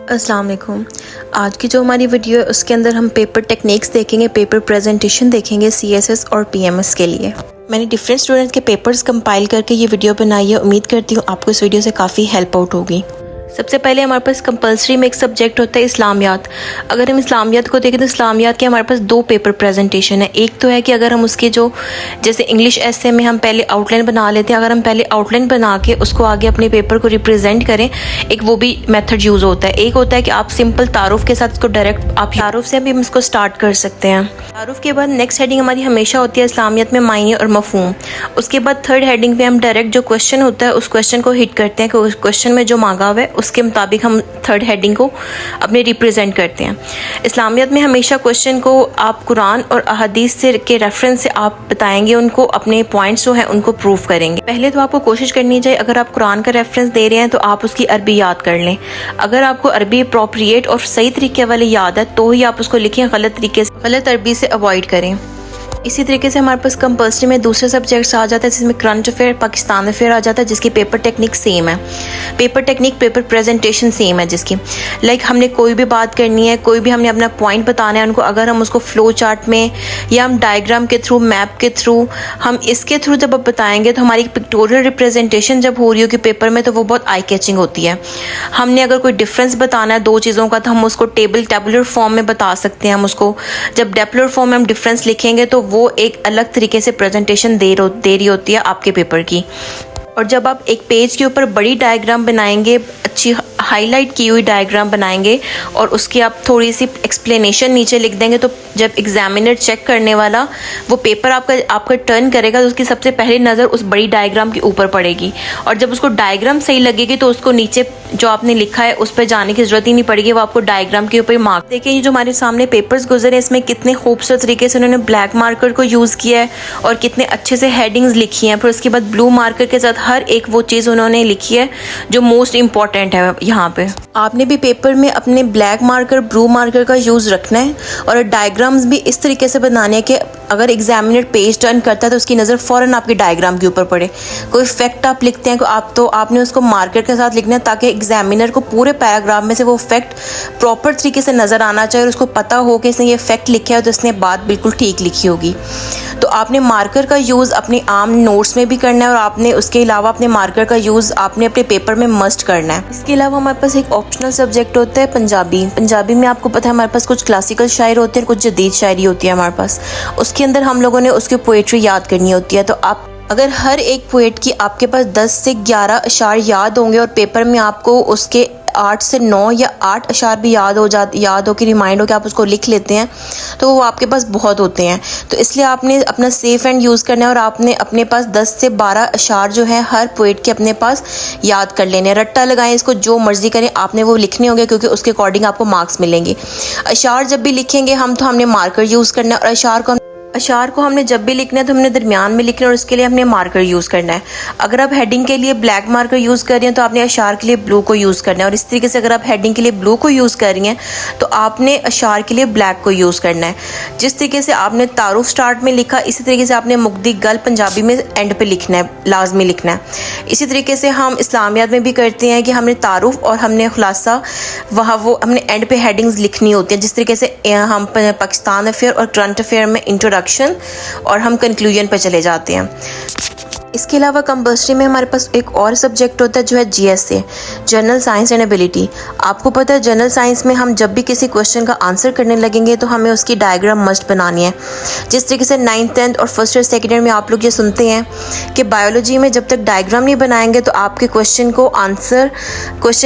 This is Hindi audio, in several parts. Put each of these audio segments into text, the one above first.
अस्सलाम वालेकुम। आज की जो हमारी वीडियो है उसके अंदर हम पेपर टेक्निक्स देखेंगे, पेपर प्रेजेंटेशन देखेंगे सीएसएस और पीएमएस के लिए। मैंने डिफरेंट स्टूडेंट्स के पेपर्स कंपाइल करके ये वीडियो बनाई है। उम्मीद करती हूँ आपको इस वीडियो से काफ़ी हेल्प आउट होगी। सबसे पहले हमारे पास कंपलसरी में एक सब्जेक्ट होता है इस्लामियात। अगर हम इस्लामियात को देखें तो इस्लामियात के हमारे पास दो पेपर प्रेजेंटेशन है। एक तो है कि अगर हम उसके जो जैसे इंग्लिश एसे में हम पहले आउटलाइन बना लेते हैं, अगर हम पहले आउटलाइन बना के उसको आगे अपने पेपर को रिप्रेजेंट करें, एक वो भी मेथड यूज़ होता है। एक होता है कि आप सिंपल तारुफ के साथ इसको डायरेक्ट आप तारुफ से भी हम इसको स्टार्ट कर सकते हैं। तारुफ के बाद नेक्स्ट हेडिंग हमारी हमेशा होती है इस्लामियत में मायने और मफहूम। उसके बाद थर्ड हेडिंग पे हम डायरेक्ट जो क्वेश्चन होता है उस क्वेश्चन को हिट करते हैं कि उस क्वेश्चन में जो मांगा हुआ है उसके मुताबिक हम थर्ड हेडिंग को अपने रिप्रेजेंट करते हैं। इस्लामियत में हमेशा क्वेश्चन को आप कुरान और अहादीस से के रेफरेंस से आप बताएंगे, उनको अपने पॉइंट्स जो हैं उनको प्रूव करेंगे। पहले तो आपको कोशिश करनी चाहिए अगर आप कुरान का रेफरेंस दे रहे हैं तो आप उसकी अरबी याद कर लें। अगर आपको अरबी अप्रोप्रिएट और सही तरीके वाली याद है तो ही आप उसको लिखें, गलत अरबी से अवॉइड करें। इसी तरीके से हमारे पास कंपल्सरी में दूसरे सब्जेक्ट्स आ जाता है जिसमें करंट अफेयर, पाकिस्तान अफेयर आ जाता है, जिसकी पेपर टेक्निक सेम है। Paper technique, paper presentation same है जिसकी। लाइक हमने कोई भी बात करनी है, कोई भी हमने अपना पॉइंट बताना है उनको, अगर हम उसको फ्लो चार्ट में या हम डायग्राम के थ्रू, मैप के थ्रू, हम इसके थ्रू जब आप बताएंगे तो हमारी पिक्टोरियल रिप्रेजेंटेशन जब हो रही होगी पेपर में तो वो बहुत आई कैचिंग होती है। हमने अगर कोई डिफरेंस बताना है दो चीज़ों का तो हम उसको टेबुलर फॉर्म में बता सकते हैं। हम उसको जब टेबुलर फॉर्म में हम डिफरेंस लिखेंगे तो वो एक अलग तरीके से प्रेजेंटेशन दे रही होती है आपके पेपर की। और जब आप एक पेज के ऊपर बड़ी डायग्राम बनाएंगे, अच्छी हाईलाइट की हुई डायग्राम बनाएंगे और उसकी आप थोड़ी सी एक्सप्लेनेशन नीचे लिख देंगे तो जब एग्जामिनर चेक करने वाला वो पेपर आपका टर्न करेगा तो उसकी सबसे पहली नज़र उस बड़ी डायग्राम के ऊपर पड़ेगी। और जब उसको डायग्राम सही लगेगी तो उसको नीचे जो आपने लिखा है उस पर जाने की ज़रूरत ही नहीं पड़ेगी, वो आपको डायग्राम के ऊपर मार्क। देखिए ये जो हमारे सामने पेपर्स गुजरे इसमें कितने खूबसूरत तरीके से उन्होंने ब्लैक मार्कर को यूज़ किया है और कितने अच्छे से हेडिंग्स लिखी हैं। फिर उसके बाद ब्लू मार्कर के साथ हर एक वो चीज़ उन्होंने लिखी है जो मोस्ट इंपॉर्टेंट है। यहाँ पे आपने भी पेपर में अपने ब्लैक मार्कर, ब्लू मार्कर का यूज़ रखना है और डायग्राम्स भी इस तरीके से बनाने हैं कि अगर एग्जामिनर पेज टर्न करता है तो उसकी नज़र फ़ौरन आपके डायग्राम के ऊपर पड़े। कोई फैक्ट आप लिखते हैं तो आपने उसको मार्कर के साथ लिखना है ताकि एग्जामिनर को पूरे पैराग्राफ में से वो फैक्ट प्रॉपर तरीके से नज़र आना चाहिए और उसको पता हो कि इसने ये फैक्ट लिखा है तो इसने बात बिल्कुल ठीक लिखी होगी। तो आपने मार्कर का यूज़ अपने आम नोट्स में भी करना है और आपने उसके अलावा अपने मार्कर का यूज़ आपने अपने पेपर में मस्ट करना है। इसके अलावा हमारे पास एक ऑप्शनल सब्जेक्ट होता है पंजाबी। पंजाबी में आपको पता है हमारे पास कुछ क्लासिकल शायर होते हैं, कुछ जदीद शायरी होती है हमारे पास। उसके अंदर हम लोगों ने उसकी पोएट्री याद करनी होती है। तो आप अगर हर एक पोएट की आपके पास 10 से 11 अशार याद होंगे और पेपर में आपको उसके 8 से 9 या 8 अशार भी याद हो कि रिमाइंड हो कि आप उसको लिख लेते हैं तो वो आपके पास बहुत होते हैं। तो इसलिए आपने अपना सेफ एंड यूज़ करना है और आपने अपने पास 10 से 12 अशार जो है हर पोएट के अपने पास याद कर लेने हैं। रट्टा लगाएं, इसको जो मर्जी करें, आपने वो लिखने होंगे क्योंकि उसके अकॉर्डिंग आपको मार्क्स मिलेंगे। अशार जब भी लिखेंगे हमने मार्कर यूज़ करना है और अशार को हमने जब भी लिखना है तो हमने दरमियान में लिखना है और उसके लिए हमने मार्कर यूज़ करना है। अगर आप हेडिंग के लिए ब्लैक मार्कर यूज़ कर रही हैं तो आपने अशार के लिए ब्लू को यूज़ करना है और इस तरीके से अगर आप हेडिंग के लिए ब्लू को यूज़ कर रही हैं तो आपने अशार के लिए ब्लैक को यूज़ करना है। जिस तरीके से आपने तारुफ स्टार्ट में लिखा इसी तरीके से आपने मुक्दी गल पंजाबी में एंड पे लिखना है, लाजमी लिखना है। इसी तरीके से हम इस्लामियात में भी करते हैं कि हमने तारुफ और हमने खुलासा वहाँ वो हमने एंड पे हेडिंग्स लिखनी होती है। जिस तरीके से हम पाकिस्तान अफेयर और करंट अफेयर में इंट्रोडक्शन और हम कंक्लूजन पर चले जाते हैं। इसके अलावा कंपल्सरी में हमारे पास एक और सब्जेक्ट होता है जो है GSA, general science and ability. आपको पता है जनरल साइंस में हम जब भी किसी क्वेश्चन का आंसर करने लगेंगे तो हमें उसकी डायग्राम मस्ट बनानी है। जिस तरीके से 9th 10th और फर्स्ट और सेकेंड ईयर में आप लोग ये सुनते हैं कि बायोलॉजी में जब तक डायग्राम नहीं बनाएंगे तो आपके क्वेश्चन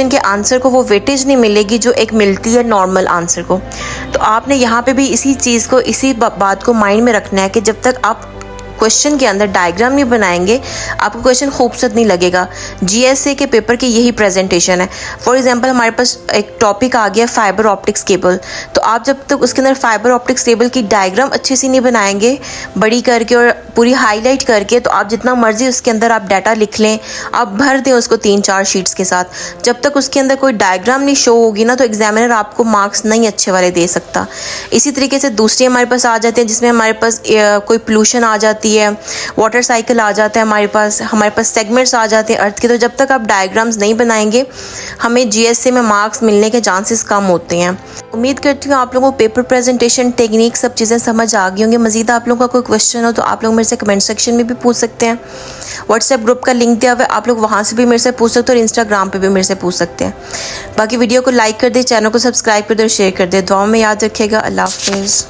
के आंसर को वो वेटेज नहीं मिलेगी जो एक मिलती है नॉर्मल आंसर को। तो आपने यहाँ पे भी इसी बात को माइंड में रखना है कि जब तक आप क्वेश्चन के अंदर डायग्राम नहीं बनाएंगे आपको क्वेश्चन खूबसूरत नहीं लगेगा। जीएसए के पेपर की यही प्रेजेंटेशन है। फॉर एग्जांपल हमारे पास एक टॉपिक आ गया फाइबर ऑप्टिक्स केबल, तो आप जब तक उसके अंदर फाइबर ऑप्टिक्स केबल की डायग्राम अच्छी सी नहीं बनाएंगे बड़ी करके और पूरी हाईलाइट करके, तो आप जितना मर्जी उसके अंदर आप डाटा लिख लें, आप भर दें उसको 3-4 शीट्स के साथ, जब तक उसके अंदर कोई डायग्राम नहीं शो होगी ना तो एग्जामिनर आपको मार्क्स नहीं अच्छे वाले दे सकता। इसी तरीके से दूसरी हमारे पास आ जाते हैं जिसमें हमारे पास कोई पोल्यूशन आ जाती होती है, वाटर साइकिल आ जाता है हमारे पास सेगमेंट्स आ जाते हैं अर्थ के। तो जब तक आप डायग्राम्स नहीं बनाएंगे हमें जीएसए में मार्क्स मिलने के चांसेस कम होते हैं। उम्मीद करती हूँ आप लोगों को पेपर प्रेजेंटेशन टेक्निक सब चीज़ें समझ आ गई होंगी। मज़ीद आप लोगों का कोई क्वेश्चन हो तो आप लोग मेरे से कमेंट सेक्शन में भी पूछ सकते हैं। व्हाट्सएप ग्रुप का लिंक दिया हुआ है, आप लोग वहाँ से भी मेरे से पूछ सकते हो और इंस्टाग्राम पे भी मेरे से पूछ सकते हैं। बाकी वीडियो को लाइक कर दे, चैनल को सब्सक्राइब कर दे और शेयर कर दे। दुआ में याद रखिएगा। अल्लाह हाफिज़।